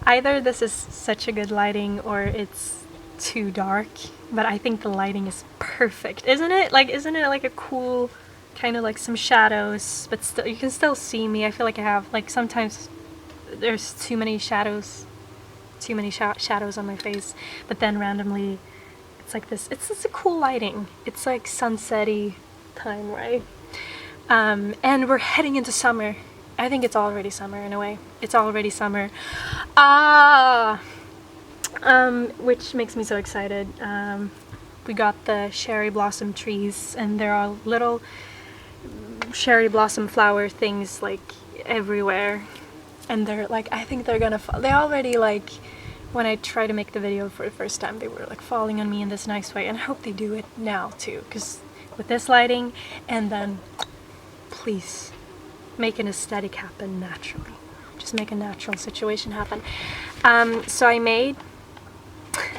Either this is such a good lighting or it's too dark, but I think the lighting is perfect, isn't it? Like, isn't it like a cool kind of like some shadows, but still you can still see me. I feel like I have like sometimes there's too many shadows on my face, but then randomly it's like this. It's just a cool lighting. It's like sunset-y time, right? And we're heading into summer. I think it's already summer in a way. It's already summer. Which makes me so excited. We got the cherry blossom trees, and there are little cherry blossom flower things like everywhere. And they're like, I think they're gonna fall. They already, like, when I tried to make the video for the first time, they were like falling on me in this nice way. And I hope they do it now too, because with this lighting, and then please make an aesthetic happen naturally. Just make a natural situation happen. So I made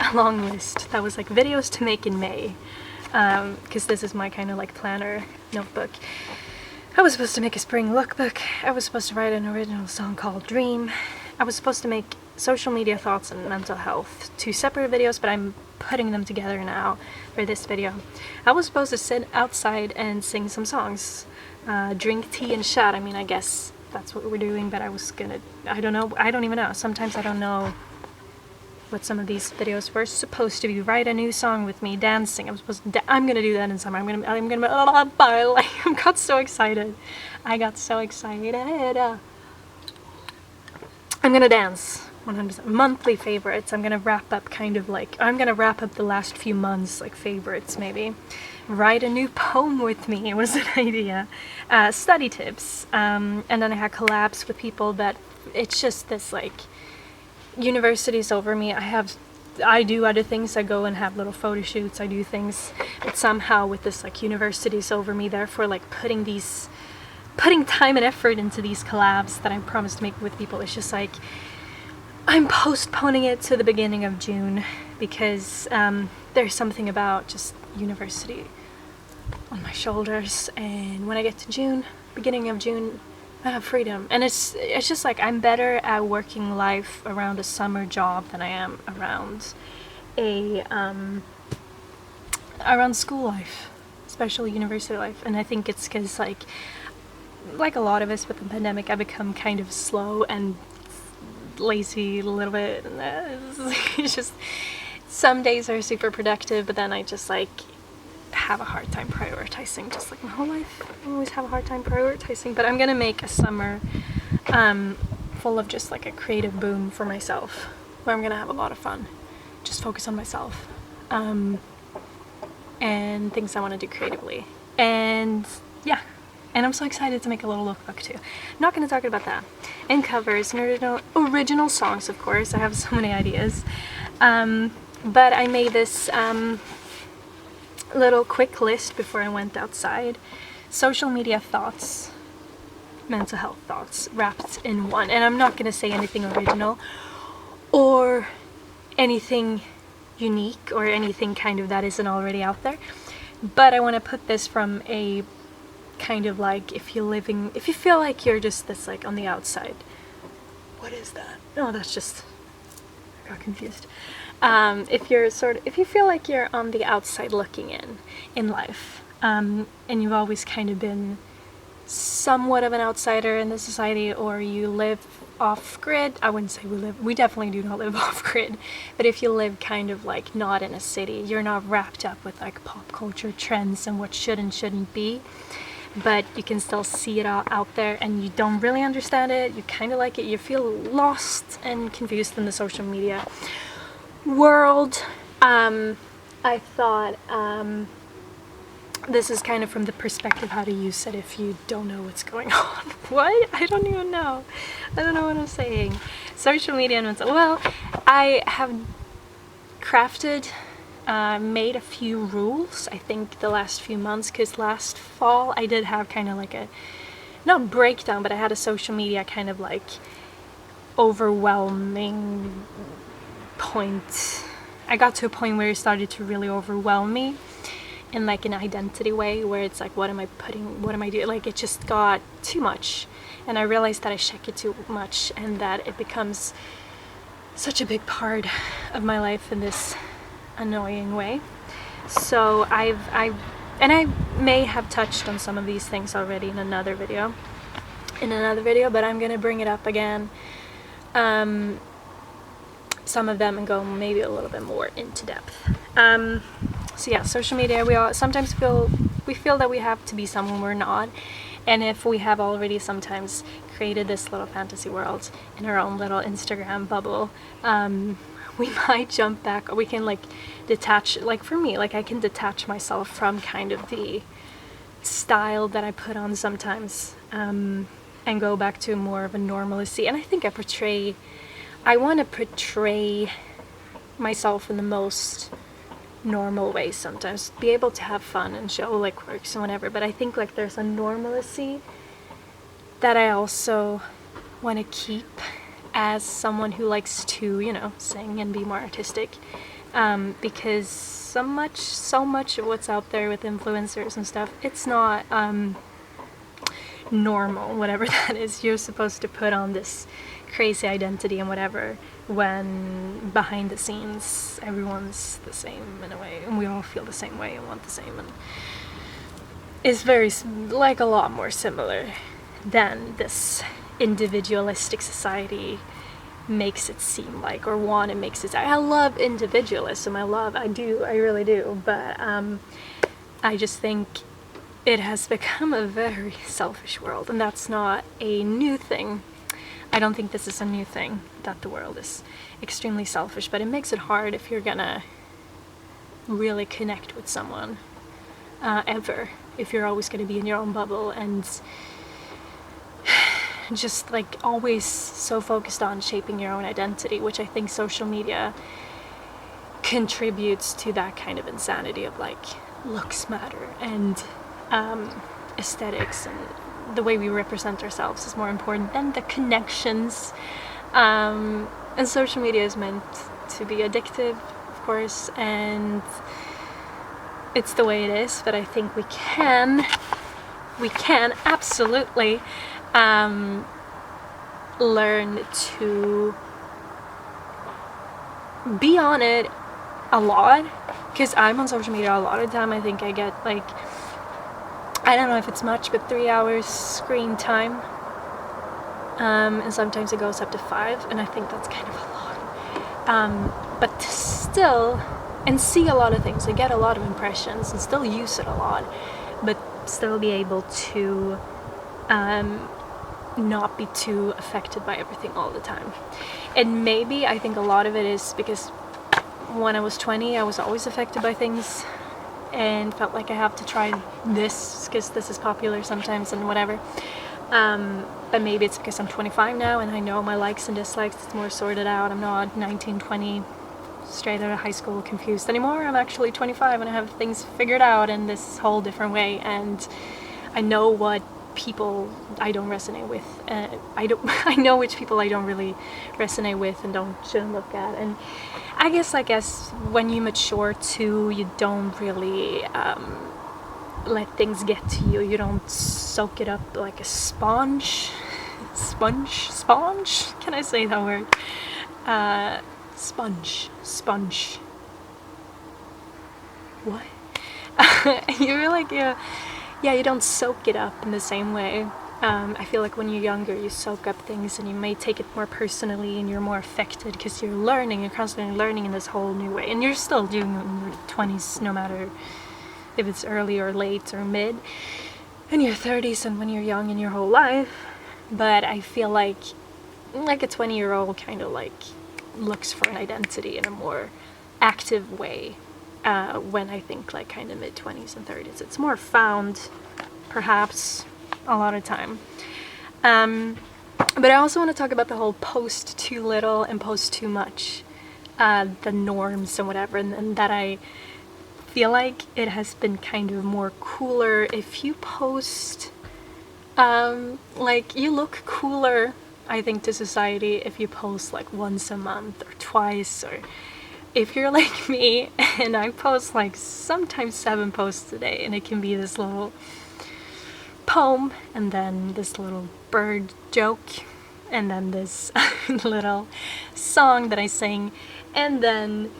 a long list that was like videos to make in May, because this is my kind of like planner notebook. I was supposed to make a spring lookbook. I was supposed to write an original song called Dream. I was supposed to make social media thoughts and mental health, 2 separate videos, but I'm putting them together now for this video. I was supposed to sit outside and sing some songs, drink tea and chat. I mean, I guess that's what we're doing, but I don't know, I don't even know. Sometimes I don't know what some of these videos were supposed to be. Write a new song with me dancing. I'm gonna do that in summer. I got so excited. I got so excited. I'm gonna dance 100%. Monthly favorites. I'm gonna wrap up the last few months, like favorites maybe. Write a new poem with me. It was an idea. Study tips. And then I had collabs with people that it's just this like, university's over me. I do other things. I go and have little photo shoots. I do things, but somehow with this like university's over me. Therefore, like putting time and effort into these collabs that I promised to make with people, it's just like I'm postponing it to the beginning of June because there's something about just university on my shoulders, and when I get to June, beginning of June, I have freedom. And it's just like I'm better at working life around a summer job than I am around around school life, especially university life. And I think it's because like a lot of us with the pandemic, I become kind of slow and lazy a little bit. It's just some days are super productive, but then I just like have a hard time prioritizing, just like my whole life. I always have a hard time prioritizing, but I'm gonna make a summer full of just like a creative boom for myself, where I'm gonna have a lot of fun, just focus on myself and things I want to do creatively. And yeah, and I'm so excited to make a little lookbook too. I'm not going to talk about that. And covers and original songs, of course. I have so many ideas, but I made this little quick list before I went outside. Social media thoughts, mental health thoughts wrapped in one. And I'm not going to say anything original or anything unique or anything kind of that isn't already out there, but I want to put this from a kind of like, if you feel like you're just this like on the outside. What is that? No, that's just, I got confused. If you feel like you're on the outside looking in life, and you've always kind of been somewhat of an outsider in the society, or you live off grid. I wouldn't say we definitely do not live off grid, but if you live kind of like not in a city, you're not wrapped up with like pop culture trends and what should and shouldn't be, but you can still see it all out there and you don't really understand it, you kind of like it, you feel lost and confused in the social media world. I thought this is kind of from the perspective how to use it if you don't know what's going on. What? I don't even know. I don't know what I'm saying. Social media and mental. Well, I have crafted, made a few rules, I think the last few months, because last fall I did have kind of like a, not breakdown, but I had a social media kind of like overwhelming point. I got to a point where it started to really overwhelm me in like an identity way, where it's like, what am I doing? Like it just got too much, and I realized that I check it too much and that it becomes such a big part of my life in this annoying way. So I may have touched on some of these things already in another video, but I'm gonna bring it up again, some of them, and go maybe a little bit more into depth. So yeah, social media, we all sometimes feel that we have to be someone we're not, and if we have already sometimes created this little fantasy world in our own little Instagram bubble, we might jump back, or we can like detach, like for me, like I can detach myself from kind of the style that I put on sometimes, and go back to more of a normalcy. And I think I want to portray myself in the most normal way sometimes, be able to have fun and show like quirks and whatever, but I think like there's a normalcy that I also want to keep as someone who likes to, you know, sing and be more artistic, because so much of what's out there with influencers and stuff, it's not normal, whatever that is. You're supposed to put on this crazy identity and whatever, when behind the scenes everyone's the same in a way, and we all feel the same way and want the same, and it's very like a lot more similar than this individualistic society makes it seem like, or makes it. I love individualism, I really do, but I just think it has become a very selfish world, and that's not a new thing. I don't think this is a new thing, that the world is extremely selfish, but it makes it hard if you're gonna really connect with someone, ever, if you're always gonna be in your own bubble and just like always so focused on shaping your own identity, which I think social media contributes to that kind of insanity of like looks matter, and aesthetics and the way we represent ourselves is more important than the connections, and social media is meant to be addictive, of course, and it's the way it is, but I think we can absolutely learn to be on it a lot, because I'm on social media a lot of the time. I think I get like, I don't know if it's much, but 3 hours screen time, and sometimes it goes up to 5, and I think that's kind of a lot, but still, and see a lot of things, and get a lot of impressions, and still use it a lot, but still be able to not be too affected by everything all the time. And maybe I think a lot of it is because when I was 20, I was always affected by things and felt like I have to try this because this is popular sometimes and whatever, but maybe it's because I'm 25 now and I know my likes and dislikes, it's more sorted out. I'm not 19, 20, straight out of high school confused anymore. I'm actually 25 and I have things figured out in this whole different way, and I know what people I don't resonate with, I know which people I don't really resonate with and shouldn't look at. And I guess when you mature too, you don't really let things get to you. You don't soak it up like a sponge. Can I say that word? Sponge. What? You're like, yeah, you don't soak it up in the same way. I feel like when you're younger, you soak up things and you may take it more personally, and you're more affected because you're constantly learning in this whole new way. And you're still doing it in your 20s, no matter if it's early or late or mid, in your 30s and when you're young in your whole life. But I feel like a 20-year-old kind of like looks for an identity in a more active way, when I think like kind of mid-20s and 30s. It's more found, perhaps, a lot of time. But I also want to talk about the whole post too little and post too much, the norms and whatever, and that I feel like it has been kind of more cooler if you post, like you look cooler, I think, to society if you post like once a month or twice, or if you're like me and I post like sometimes 7 posts a day, and it can be this little poem and then this little bird joke and then this little song that I sing, and then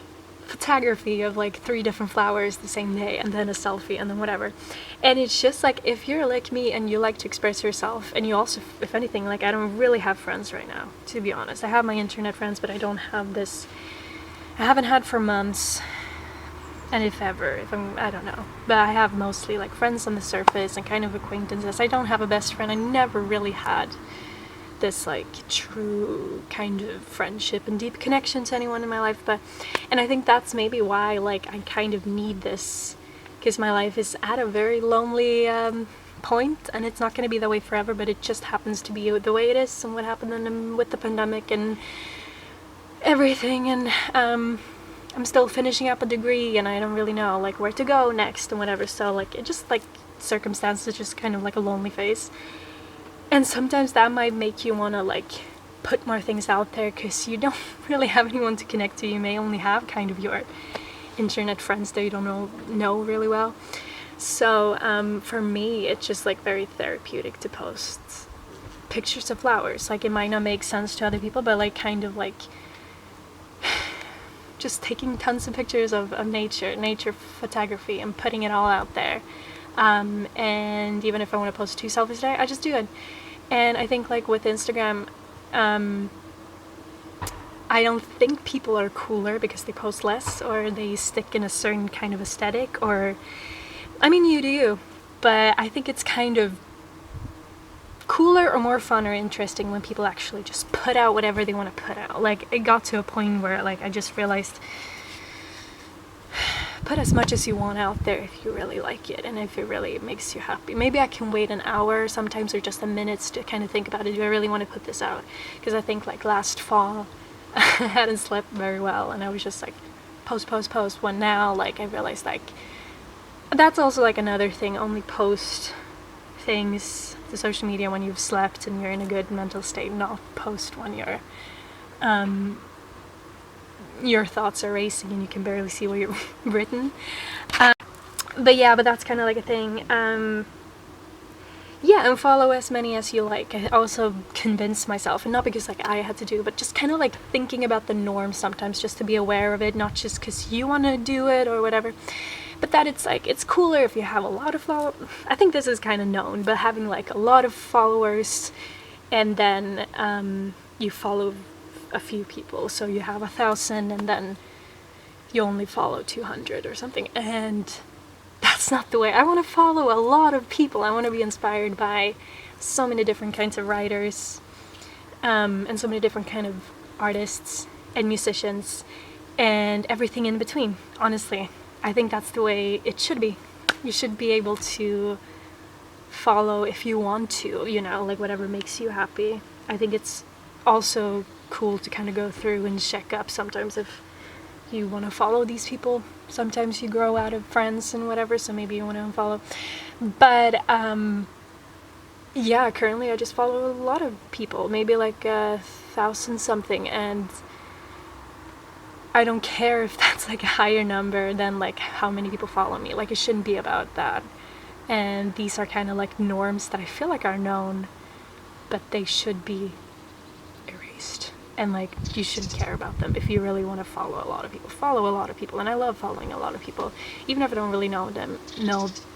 photography of like 3 different flowers the same day, and then a selfie, and then whatever. And it's just like, if you're like me and you like to express yourself, and you also, if anything, like I don't really have friends right now, to be honest. I have my internet friends, but I don't have this, I haven't had for months, and if ever, I don't know, but I have mostly like friends on the surface and kind of acquaintances. I don't have a best friend. I never really had this like true kind of friendship and deep connection to anyone in my life. And I think that's maybe why like I kind of need this, because my life is at a very lonely point, and it's not going to be that way forever, but it just happens to be the way it is, and what happened with the pandemic and everything. And I'm still finishing up a degree, and I don't really know like where to go next and whatever, so like it just like circumstances, just kind of like a lonely phase. And sometimes that might make you want to like put more things out there, because you don't really have anyone to connect to. You may only have kind of your internet friends that you don't know really well. So for me, it's just like very therapeutic to post pictures of flowers. Like it might not make sense to other people, but like kind of like just taking tons of pictures of nature photography, and putting it all out there. And even if I want to post 2 selfies a day, I just do it. And I think like with Instagram, I don't think people are cooler because they post less, or they stick in a certain kind of aesthetic, or I mean, you do you, but I think it's kind of cooler or more fun or interesting when people actually just put out whatever they want to put out. Like it got to a point where like I just realized, put as much as you want out there if you really like it, and if it really makes you happy. Maybe I can wait an hour sometimes, or just a minute, to kind of think about it. Do I really want to put this out? Because I think like last fall I hadn't slept very well, and I was just like post. When now like I realized like that's also like another thing, only post things to social media when you've slept and you're in a good mental state, not post when your thoughts are racing and you can barely see what you've written. But that's kind of like a thing. And follow as many as you like. I also convince myself, and not because like I had to do, but just kind of like thinking about the norm sometimes, just to be aware of it, not just because you want to do it or whatever, but that it's like, it's cooler if you have a lot of followers. I think this is kind of known, but having like a lot of followers, and then you follow a few people, so you have 1,000 and then you only follow 200 or something, and that's not the way. I want to follow a lot of people. I want to be inspired by so many different kinds of writers, and so many different kind of artists and musicians and everything in between. Honestly, I think that's the way it should be. You should be able to follow if you want to, you know, like whatever makes you happy. I think it's also cool to kind of go through and check up sometimes if you want to follow these people. Sometimes you grow out of friends and whatever, so maybe you want to unfollow. But currently I just follow a lot of people, maybe like 1,000 something, and I don't care if that's like a higher number than like how many people follow me. Like it shouldn't be about that. And these are kind of like norms that I feel like are known, but they should be erased. And like you shouldn't care about them. If you really want to follow a lot of people, follow a lot of people. And I love following a lot of people, even if I don't really know them.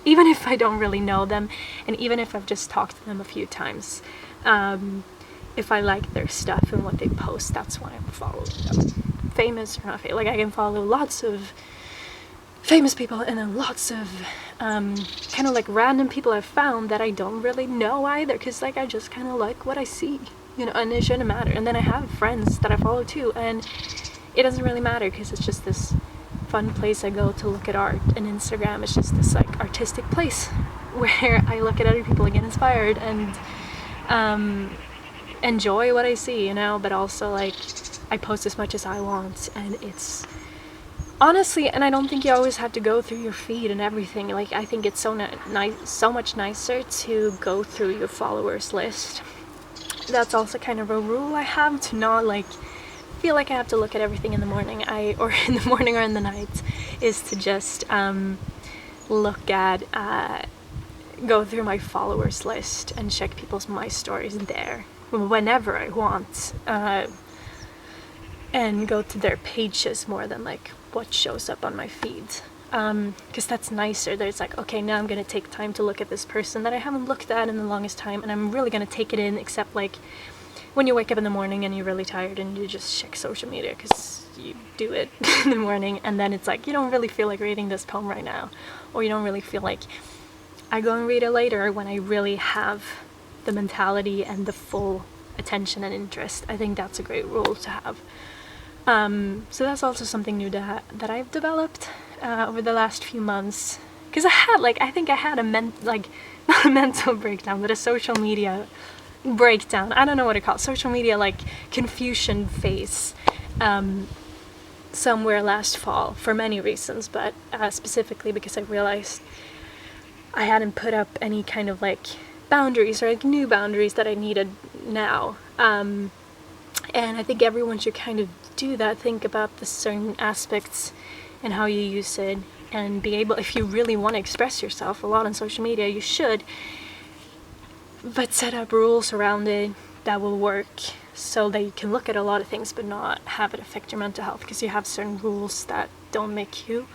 Even if I don't really know them, and even if I've just talked to them a few times. If I like their stuff and what they post, that's why I'm following them. Famous or not famous, like I can follow lots of famous people, and then lots of kind of like random people I've found that I don't really know either, because like I just kind of like what I see, you know, and it shouldn't matter. And then I have friends that I follow too, and it doesn't really matter because it's just this fun place I go to look at art, and Instagram is just this like artistic place where I look at other people and get inspired and enjoy what I see, you know, but also like I post as much as I want, and it's honestly, and I don't think you always have to go through your feed and everything. Like I think it's so much nicer to go through your followers list. That's also kind of a rule I have, to not like feel like I have to look at everything in the morning. Or in the night, is to just look at go through my followers list and check my stories there. whenever I want, and go to their pages more than like what shows up on my feed, because that's nicer. There's like, okay, now I'm gonna take time to look at this person that I haven't looked at in the longest time, and I'm really gonna take it in, except like when you wake up in the morning and you're really tired and you just check social media because you do it in the morning, and then it's like you don't really feel like reading this poem right now, or you don't really feel like, I go and read it later when I really have the mentality and the full attention and interest. I think that's a great rule to have. So that's also something new that I've developed over the last few months, because I think I had a not a mental breakdown, but a social media breakdown. I don't know what to call it. Social media like confusion phase somewhere last fall for many reasons, but specifically because I realized I hadn't put up any kind of like boundaries, or like new boundaries that I needed now. And I think everyone should kind of do that, think about the certain aspects and how you use it, and be able, if you really want to express yourself a lot on social media, you should, but set up rules around it that will work, so that you can look at a lot of things but not have it affect your mental health, because you have certain rules that don't make you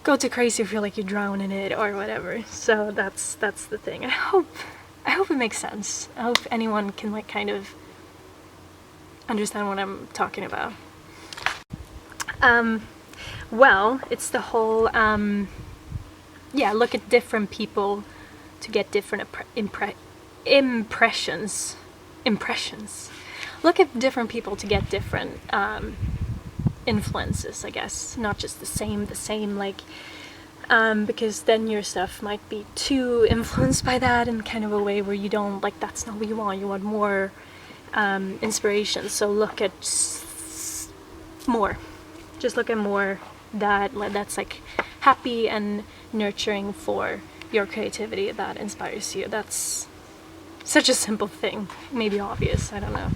go too crazy or feel like you drown in it or whatever. So that's the thing. I hope it makes sense. I hope anyone can like kind of understand what I'm talking about. Well, it's the whole look at different people to get different impressions. Look at different people to get different influences, I guess, not just the same, like, because then your stuff might be too influenced by that in kind of a way where you don't, like, that's not what you want more inspiration. So look at more, just look at more that's like happy and nurturing for your creativity, that inspires you. That's such a simple thing, maybe obvious, I don't know.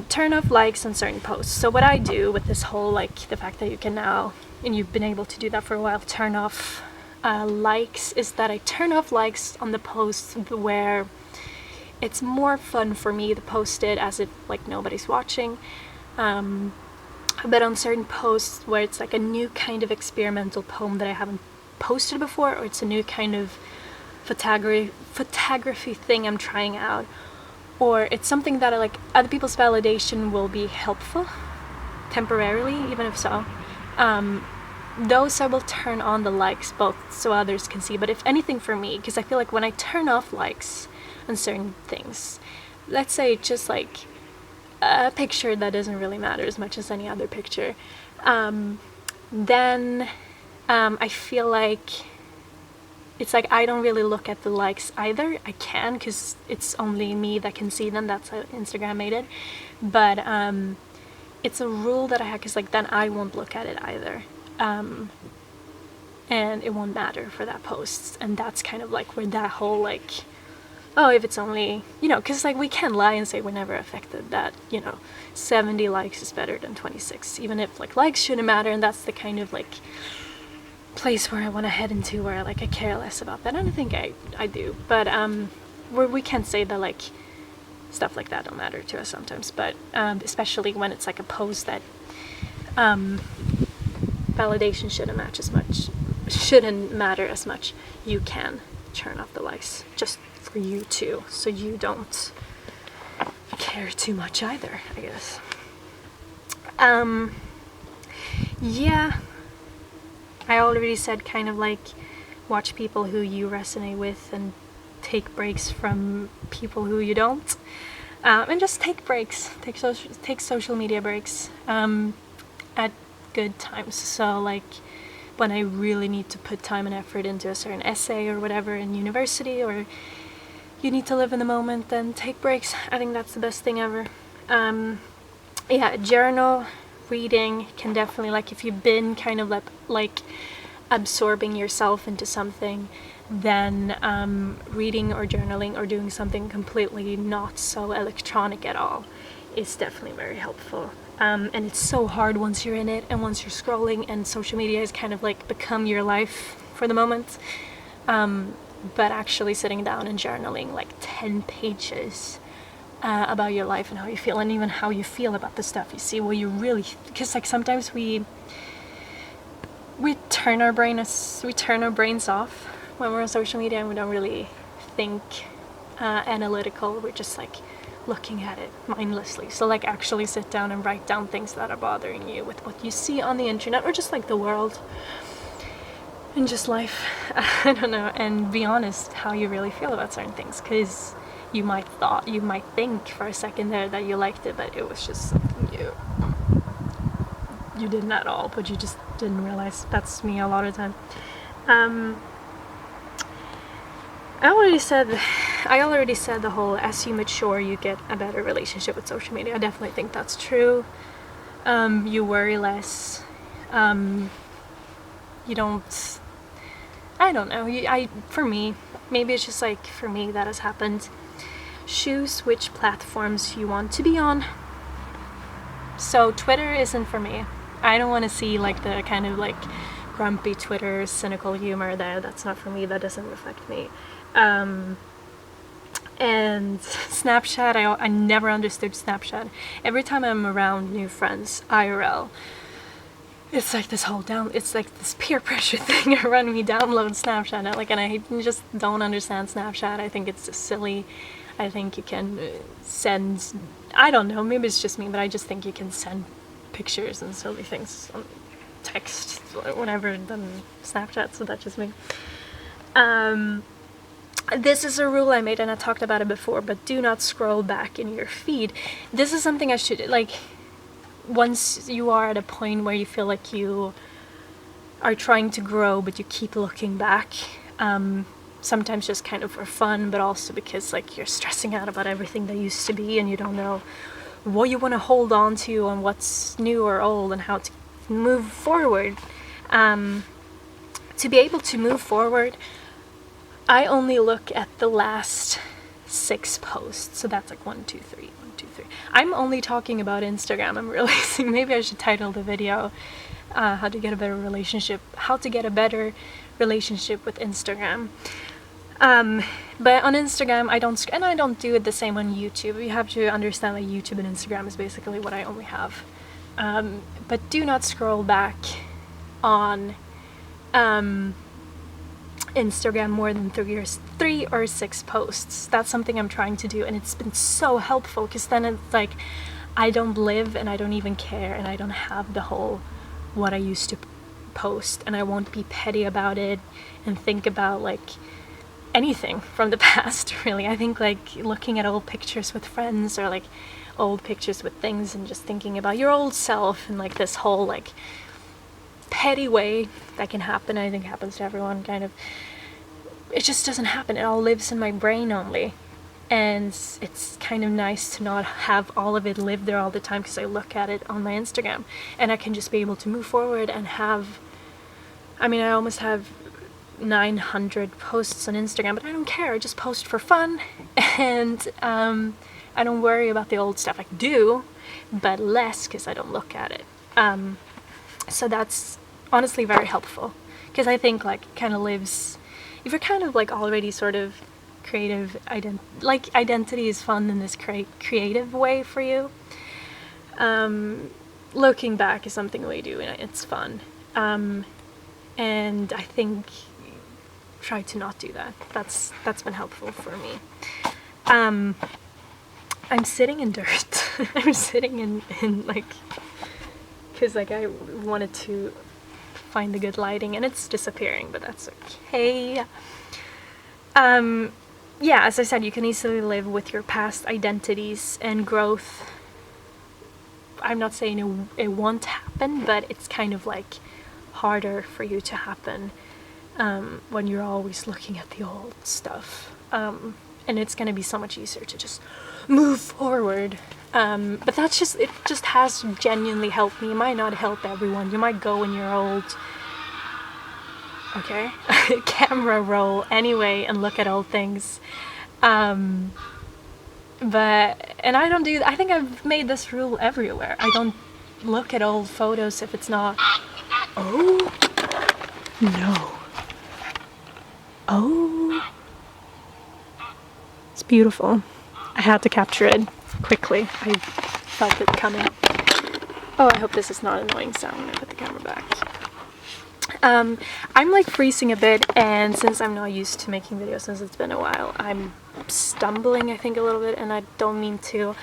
Turn off likes on certain posts. So what I do with this whole, like, the fact that you can now, and you've been able to do that for a while, turn off likes, is that I turn off likes on the posts where it's more fun for me to post it as if like nobody's watching. But on certain posts where it's like a new kind of experimental poem that I haven't posted before, or it's a new kind of photography thing I'm trying out, or it's something that I like, other people's validation will be helpful temporarily, even if so, those I will turn on the likes both so others can see. But if anything, for me, because I feel like when I turn off likes on certain things, let's say just like a picture that doesn't really matter as much as any other picture, then I feel like it's like I don't really look at the likes either. I can, because it's only me that can see them. That's how Instagram made it. But it's a rule that I have, because like then I won't look at it either. And it won't matter for that post. And that's kind of like where that whole like, oh, if it's only, because like we can lie and say we're never affected, that 70 likes is better than 26, even if like likes shouldn't matter. And that's the kind of like place where I want to head into, where like I care less about that. I don't think I do, but where we can say that like stuff like that don't matter to us sometimes, but especially when it's like a post that validation shouldn't matter as much, you can turn off the likes just for you too, so you don't care too much either, I guess. Yeah, I already said kind of like watch people who you resonate with and take breaks from people who you don't, and just take breaks, take social media breaks at good times. So like when I really need to put time and effort into a certain essay or whatever in university, or you need to live in the moment, then take breaks. I think that's the best thing ever. Journal reading can definitely, like, if you've been kind of like absorbing yourself into something, then reading or journaling or doing something completely not so electronic at all is definitely very helpful. And it's so hard once you're in it and once you're scrolling, and social media has kind of like become your life for the moment. But actually sitting down and journaling like 10 pages about your life and how you feel, and even how you feel about the stuff you see. What you really, because like sometimes we turn our brains off when we're on social media, and we don't really think analytical. We're just like looking at it mindlessly. So like actually sit down and write down things that are bothering you with what you see on the internet, or just like the world and just life. I don't know, and be honest how you really feel about certain things, because you might think for a second there that you liked it, but it was just something you didn't at all, but you just didn't realize. That's me a lot of the time. I already said the whole, as you mature you get a better relationship with social media. I definitely think that's true. You worry less. You don't, I don't know, for me, maybe it's just like for me that has happened. Choose which platforms you want to be on. So Twitter isn't for me. I don't want to see like the kind of like grumpy Twitter cynical humor there. That's not for me. That doesn't affect me. And Snapchat, I never understood Snapchat. Every time I'm around new friends IRL, it's like this it's like this peer pressure thing around me. Download Snapchat, and I just don't understand Snapchat. I think it's just silly. I think you can send, I don't know, maybe it's just me, but I just think you can send pictures and silly things on text, whatever, than Snapchat, so that's just me. This is a rule I made, and I talked about it before, but do not scroll back in your feed. This is something I should, like, once you are at a point where you feel like you are trying to grow, but you keep looking back, sometimes just kind of for fun, but also because like you're stressing out about everything that used to be, and you don't know what you want to hold on to and what's new or old and how to move forward. To be able to move forward, I only look at the last 6 posts. So that's like 1, 2, 3, 1, 2, 3. I'm only talking about Instagram. I'm realizing maybe I should title the video how to get a better relationship with Instagram. But on Instagram I don't do it the same on YouTube. You have to understand that YouTube and Instagram is basically what I only have. But do not scroll back on Instagram more than 3 or 6 posts. That's something I'm trying to do, and it's been so helpful, because then it's like I don't live and I don't even care, and I don't have the whole what I used to post, and I won't be petty about it and think about like anything from the past, really. I think like looking at old pictures with friends, or like old pictures with things, and just thinking about your old self, and like this whole like petty way that can happen, I think happens to everyone, kind of. It just doesn't happen. It all lives in my brain only, and it's kind of nice to not have all of it live there all the time, because I look at it on my Instagram and I can just be able to move forward and have, I mean, I almost have 900 posts on Instagram, but I don't care. I just post for fun, and I don't worry about the old stuff. I do, but less, because I don't look at it. So that's honestly very helpful, because I think like kind of lives, if you're kind of like already sort of creative, identity is fun in this creative way for you. Looking back is something we do, and it's fun. And I think try to not do that. That's been helpful for me. I'm sitting in dirt. I'm sitting in like, because like I wanted to find the good lighting, and it's disappearing, but that's okay. Yeah, as I said, you can easily live with your past identities, and growth, I'm not saying it won't happen, but it's kind of like harder for you to happen when you're always looking at the old stuff. And it's gonna be so much easier to just move forward. But that's just, it just has genuinely helped me. It might not help everyone. You might go in your old, okay, camera roll anyway and look at old things. And I don't do, I think I've made this rule everywhere. I don't look at old photos if it's not, oh, no. Oh, it's beautiful. I had to capture it quickly. I felt it coming. Oh, I hope this is not annoying sound when I put the camera back. I'm like freezing a bit, and since I'm not used to making videos since it's been a while, I'm stumbling I think a little bit, and I don't mean to.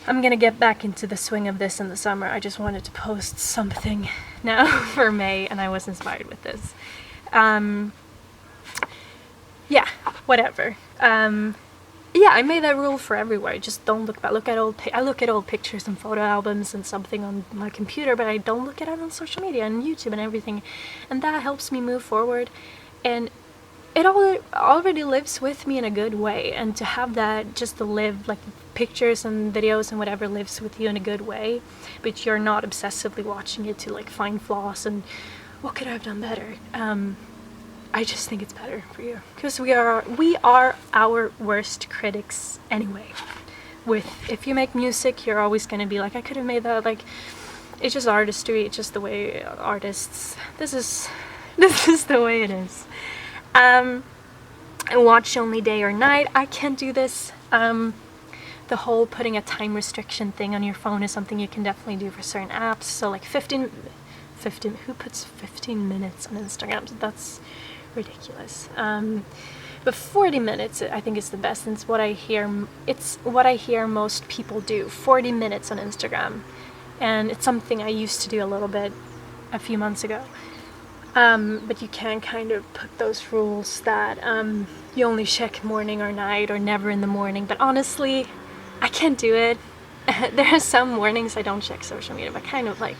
I'm gonna get back into the swing of this in the summer. I just wanted to post something now for May, and I was inspired with this. Yeah, whatever. Yeah, I made that rule for everywhere. Just don't look back. I look at old pictures and photo albums and something on my computer, but I don't look at it on social media and YouTube and everything. And that helps me move forward. And it already lives with me in a good way. And to have that just to live, like pictures and videos and whatever lives with you in a good way, but you're not obsessively watching it to like find flaws and what could I have done better. I just think it's better for you, because we are our worst critics anyway. If you make music, you're always going to be like, I could have made that, like, it's just artistry, it's just the way artists, this is the way it is. And watch only day or night, I can't do this. The whole putting a time restriction thing on your phone is something you can definitely do for certain apps. So like 15, who puts 15 minutes on Instagram? That's ridiculous. But 40 minutes I think is the best, and it's what I hear most people do. 40 minutes on Instagram, and it's something I used to do a little bit a few months ago. But you can kind of put those rules that you only check morning or night or never in the morning. But honestly, I can't do it. There are some mornings I don't check social media, but kind of like,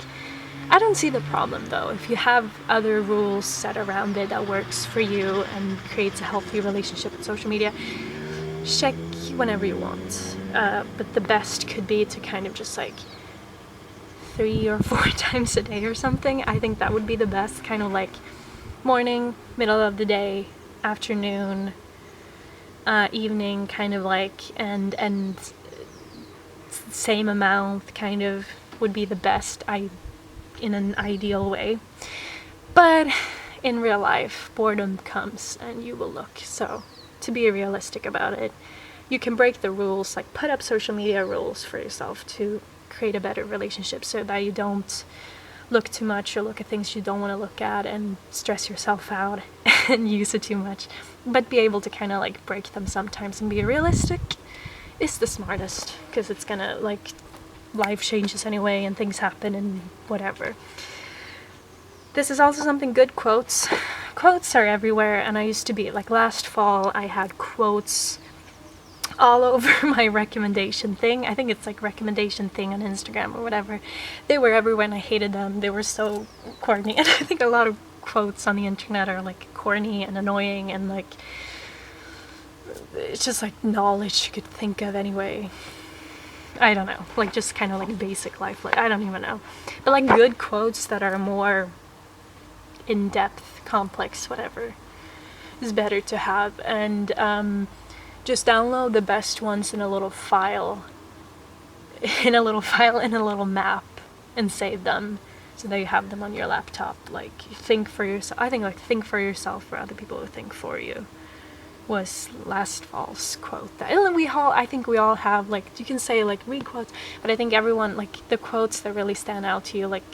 I don't see the problem though. If you have other rules set around it that works for you and creates a healthy relationship with social media, check whenever you want. But the best could be to kind of just like 3 or 4 times a day or something. I think that would be the best, kind of like morning, middle of the day, afternoon, evening, kind of like, and same amount kind of would be the best in an ideal way. But in real life, boredom comes and you will look. So to be realistic about it, you can break the rules, like put up social media rules for yourself to create a better relationship, so that you don't look too much or look at things you don't want to look at and stress yourself out and use it too much. But be able to kind of like break them sometimes and be realistic is the smartest, because it's gonna, like, life changes anyway and things happen and whatever. This is also something good. Quotes are everywhere, and I used to be like, last fall I had quotes all over my recommendation thing. I think it's like recommendation thing on Instagram or whatever. They were everywhere and I hated them. They were so corny, and I think a lot of quotes on the internet are like corny and annoying, and like it's just like knowledge you could think of anyway. I don't know, like just kind of like basic life, like I don't even know. But like good quotes that are more in-depth, complex, whatever, is better to have. And just download the best ones in a little file, in a little map, and save them so that you have them on your laptop. Like, think for yourself. I think like think for yourself, for other people to think for you, was last fall's quote. I think we all have, like, you can say like read quotes, but I think everyone, like the quotes that really stand out to you, like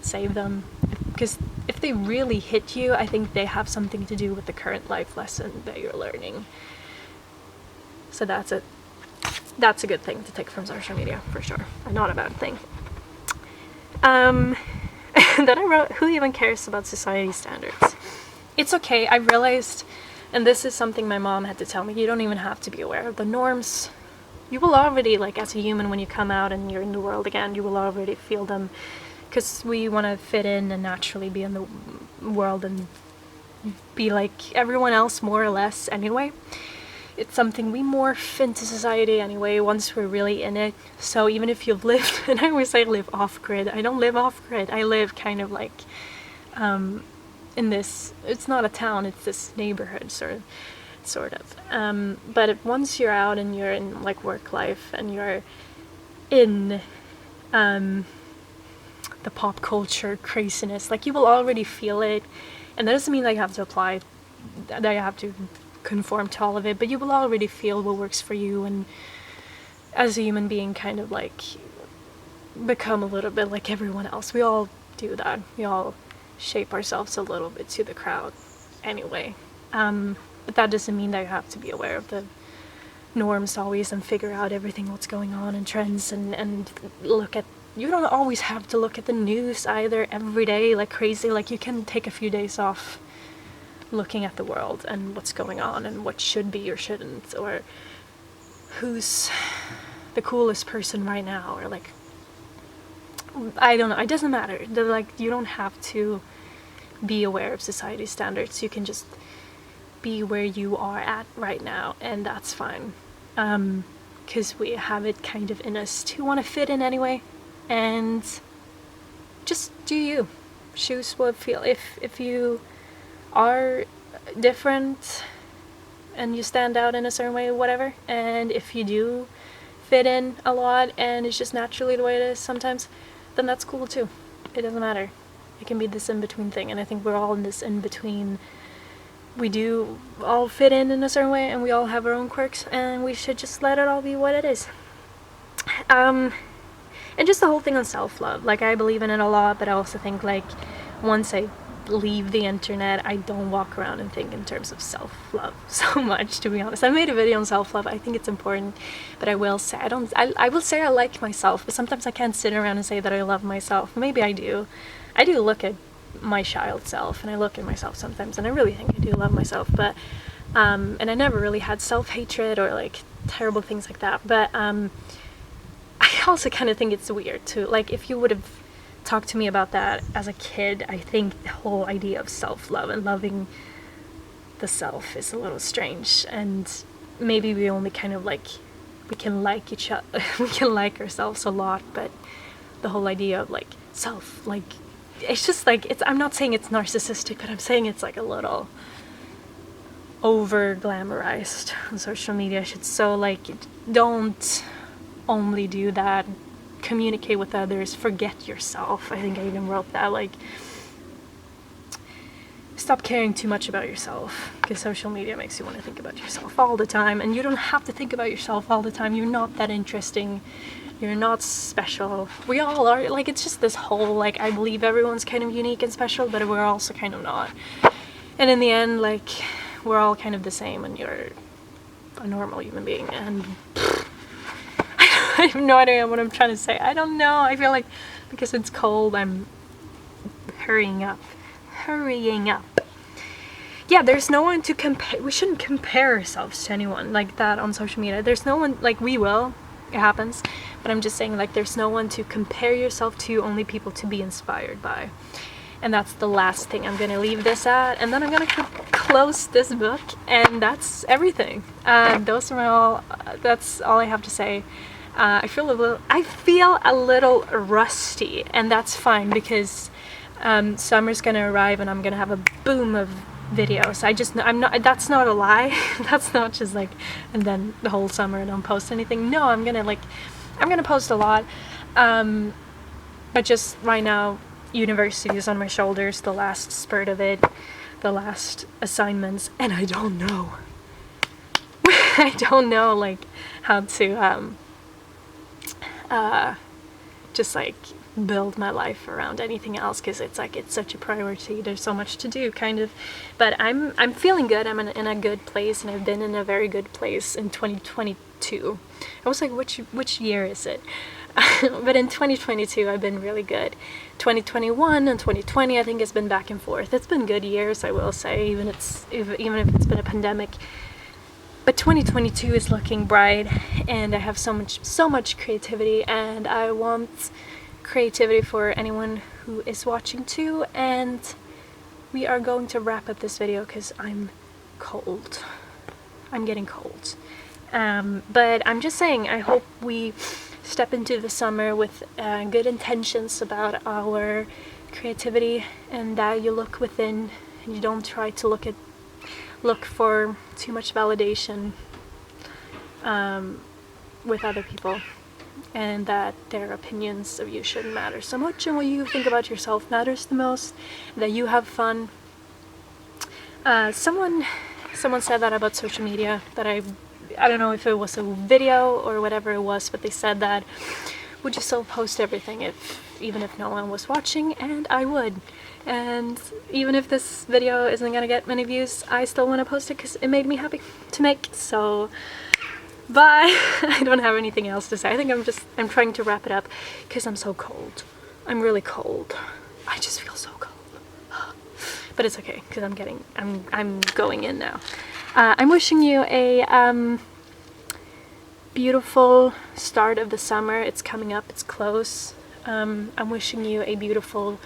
save them, because if they really hit you, I think they have something to do with the current life lesson that you're learning. So that's a good thing to take from social media, for sure, and not a bad thing. Then I wrote, who even cares about society standards? It's okay, I realized, and this is something my mom had to tell me, you don't even have to be aware of the norms. You will already, like as a human, when you come out and you're in the world again, you will already feel them, because we want to fit in and naturally be in the world and be like everyone else, more or less, anyway. It's something we morph into society anyway once we're really in it. So even if you've lived, and I always say live off-grid, I don't live off-grid, I live kind of like in this, it's not a town, it's this neighborhood sort of. But once you're out and you're in like work life and you're in the pop culture craziness, like you will already feel it. And that doesn't mean that you have to apply, that you have to conform to all of it, but you will already feel what works for you, and as a human being kind of like become a little bit like everyone else. We all do that. We all shape ourselves a little bit to the crowd anyway. But that doesn't mean that you have to be aware of the norms always and figure out everything what's going on and trends and look at, you don't always have to look at the news either every day like crazy. Like, you can take a few days off looking at the world and what's going on and what should be or shouldn't, or who's the coolest person right now, or like, I don't know, it doesn't matter. Like, you don't have to be aware of society standards. You can just be where you are at right now, and that's fine. Because we have it kind of in us to want to fit in anyway, and just do you. Choose what feel. If you are different and you stand out in a certain way, whatever, and if you do fit in a lot and it's just naturally the way it is sometimes, then that's cool too. It doesn't matter. It can be this in-between thing, and I think we're all in this in-between. We do all fit in a certain way, and we all have our own quirks, and we should just let it all be what it is. And just the whole thing on self-love, like, I believe in it a lot, but I also think, like, once I leave the internet, I don't walk around and think in terms of self-love so much, to be honest. I made a video on self-love. I think it's important, but I will say I will say I like myself, but sometimes I can't sit around and say that I love myself. Maybe I do. I do look at my child self, and I look at myself sometimes, and I really think I do love myself, but and I never really had self-hatred or like terrible things like that, but I also kind of think it's weird too. Like, if you would have talked to me about that as a kid, I think the whole idea of self-love and loving the self is a little strange, and maybe we only kind of like, we can like each other, we can like ourselves a lot, but the whole idea of like self, like, it's just like, it's, I'm not saying it's narcissistic, but I'm saying it's like a little over glamorized on social media. It's so like, don't only do that, communicate with others, forget yourself. I think I even wrote that, like, stop caring too much about yourself, because social media makes you want to think about yourself all the time, and you don't have to think about yourself all the time. You're not that interesting. You're not special. We all are. Like, it's just this whole, like, I believe everyone's kind of unique and special, but we're also kind of not. And in the end, like, we're all kind of the same, and you're a normal human being, and I have no idea what I'm trying to say. I don't know. I feel like because it's cold, I'm hurrying up. Yeah, there's no one to compare. We shouldn't compare ourselves to anyone like that on social media. There's no one, like, we will. It happens. But I'm just saying, like, there's no one to compare yourself to, only people to be inspired by. And that's the last thing I'm going to leave this at. And then I'm going to close this book. And that's everything. Those are all, that's all I have to say. I feel a little rusty. And that's fine, because summer's going to arrive and I'm going to have a boom of videos. That's not a lie. That's not just like, and then the whole summer I don't post anything. No, I'm gonna post a lot, but just right now, university is on my shoulders, the last spurt of it, the last assignments, and I don't know like how to just like build my life around anything else, because it's like, it's such a priority. There's so much to do, kind of, but I'm feeling good. I'm in a good place, and I've been in a very good place in 2022. I was like, which year is it? But in 2022 I've been really good. 2021 and 2020 I think has been back and forth. It's been good years, I will say, even if it's been a pandemic. But 2022 is looking bright, and I have so much creativity, and I want creativity for anyone who is watching too. And we are going to wrap up this video because I'm cold. I'm getting cold. But I'm just saying, I hope we step into the summer with good intentions about our creativity, and that you look within and you don't try to look for too much validation with other people, and that their opinions of you shouldn't matter so much, and what you think about yourself matters the most, that you have fun. Someone someone said that about social media, that I don't know if it was a video or whatever it was, but they said that would you still post everything even if no one was watching? And I would. And even if this video isn't gonna get many views, I still want to post it because it made me happy to make. So bye. I don't have anything else to say. I think I'm trying to wrap it up because I'm so cold. I'm really cold. I just feel so cold. But it's okay because I'm going in now. I'm wishing you a beautiful start of the summer. It's coming up, it's close. I'm wishing you a beautiful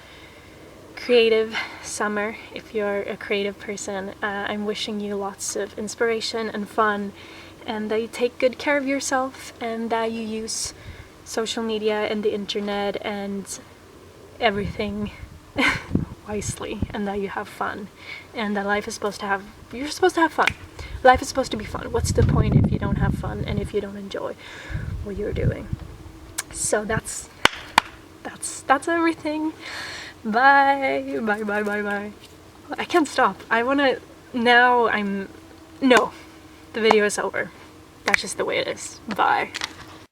creative summer if you're a creative person. I'm wishing you lots of inspiration and fun, and that you take good care of yourself, and that you use social media and the internet and everything wisely, and that you have fun, and that you're supposed to have fun. Life is supposed to be fun. What's the point if you don't have fun and if you don't enjoy what you're doing? So that's everything. Bye. Bye, bye, bye, bye. I can't stop. No, the video is over. That's just the way it is. Bye.